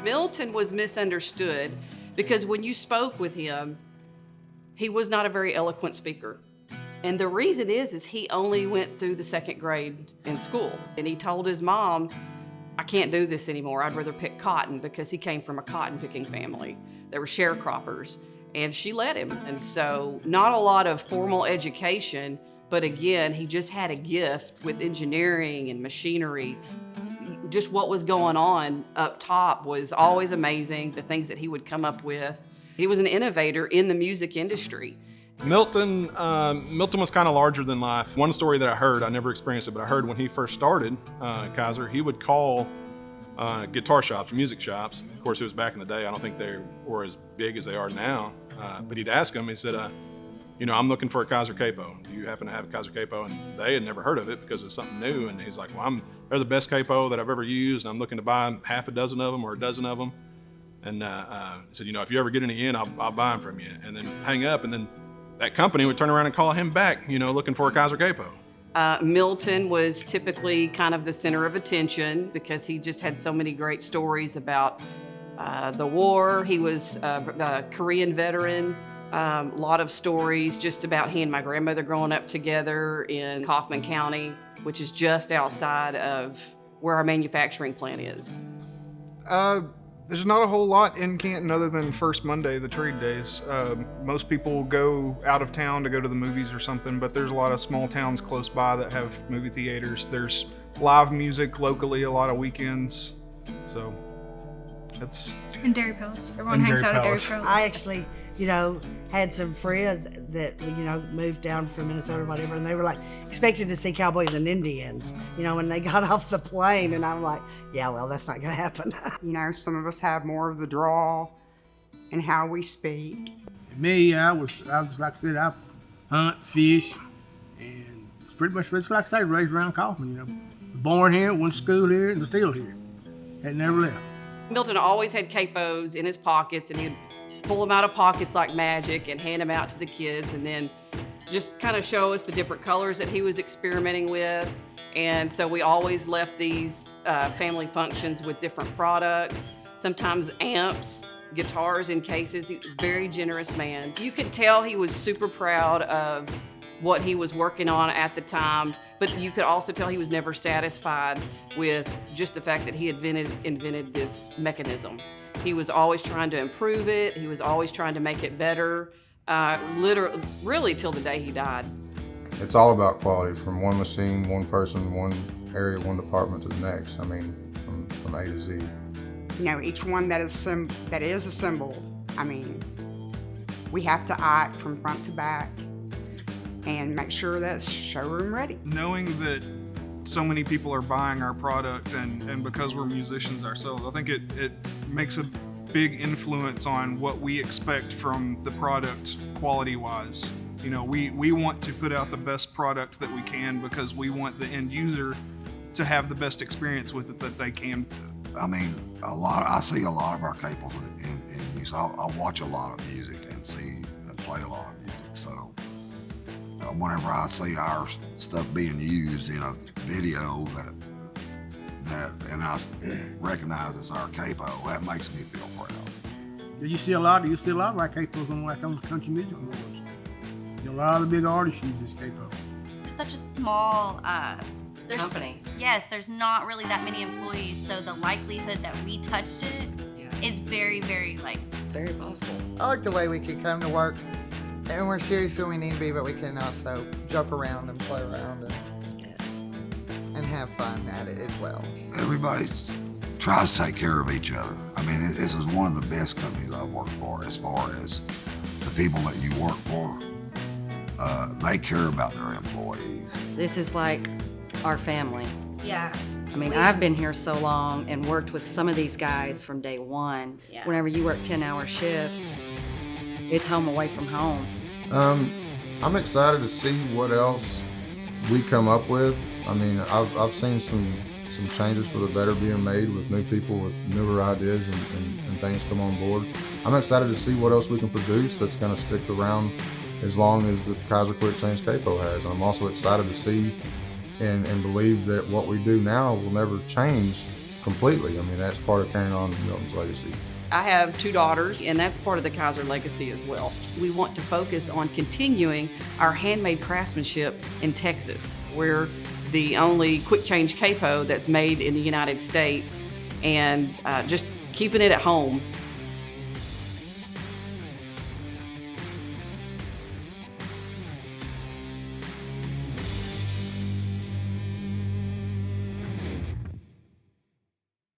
Milton was misunderstood because when you spoke with him, he was not a very eloquent speaker. And the reason is he only went through the 2nd grade in school. And he told his mom, I can't do this anymore. I'd rather pick cotton, because he came from a cotton picking family. They were sharecroppers, and she let him. And so not a lot of formal education, but again, he just had a gift with engineering and machinery. Just what was going on up top was always amazing, the things that he would come up with. He was an innovator in the music industry. Milton was kind of larger than life. One story that I heard, I never experienced it, but I heard when he first started at Kaiser, he would call guitar shops, music shops. Of course, it was back in the day. I don't think they were as big as they are now. But he'd ask them, he said, I'm looking for a Kaiser capo. Do you happen to have a Kaiser capo? And they had never heard of it because it was something new. And he's like, well, they're the best capo that I've ever used. And I'm looking to buy half a dozen of them or a dozen of them. And he said, if you ever get any in, I'll buy them from you. And then hang up. And then that company would turn around and call him back, looking for a Kaiser capo. Milton was typically kind of the center of attention because he just had so many great stories about the war. He was a Korean veteran. A lot of stories just about he and my grandmother growing up together in Kaufman County, which is just outside of where our manufacturing plant is. There's not a whole lot in Canton other than First Monday, the trade days. Most people go out of town to go to the movies or something, but there's a lot of small towns close by that have movie theaters. There's live music locally a lot of weekends, so that's... And Dairy Palace. Everyone hangs out at Dairy Palace. I actually, had some friends that, moved down from Minnesota or whatever, and they were like expected to see cowboys and Indians, when they got off the plane, and I'm like, yeah, well, that's not gonna happen. Some of us have more of the drawl in how we speak. Me, I was like I said, I hunt, fish, and it's pretty much like I say, raised around Kaufman, Born here, went to school here, and still here. Had never left. Milton always had capos in his pockets, and he'd pull them out of pockets like magic and hand them out to the kids, and then just kind of show us the different colors that he was experimenting with. And so we always left these family functions with different products, sometimes amps, guitars in cases. Very generous man. You could tell he was super proud of what he was working on at the time, but you could also tell he was never satisfied with just the fact that he had invented this mechanism. He was always trying to improve it. He was always trying to make it better, really till the day he died. It's all about quality, from one machine, one person, one area, one department to the next. From A to Z. Each one that is assembled, we have to eye it from front to back and make sure that's showroom ready. Knowing that so many people are buying our product, and because we're musicians ourselves, I think it makes a big influence on what we expect from the product quality-wise. We want to put out the best product that we can because we want the end user to have the best experience with it that they can. I see a lot of our capos in music. I watch a lot of music and play a lot of music. So whenever I see our stuff being used in a video and I recognize it's our capo, that makes me feel proud. Do you see a lot of like capos on the country music awards? A lot of big artists use this capo. We're such a small company. Yes, there's not really that many employees, so the likelihood that we touched it is very, very very possible. I like the way we can come to work and we're serious when we need to be, but we can also joke around and play around and have fun at it as well. Everybody tries to take care of each other. This is one of the best companies I've worked for as far as the people that you work for. They care about their employees. This is like our family. Yeah. I've been here so long and worked with some of these guys from day one. Yeah. Whenever you work 10-hour shifts, it's home away from home. I'm excited to see what else we come up with. I've seen some changes for the better being made with new people with newer ideas and things come on board. I'm excited to see what else we can produce that's going to stick around as long as the Kaiser Quick Change capo has. And I'm also excited to see and believe that what we do now will never change completely. I mean, that's part of carrying on Milton's legacy. I have 2 daughters, and that's part of the Kaiser legacy as well. We want to focus on continuing our handmade craftsmanship in Texas. We're the only quick change capo that's made in the United States, and just keeping it at home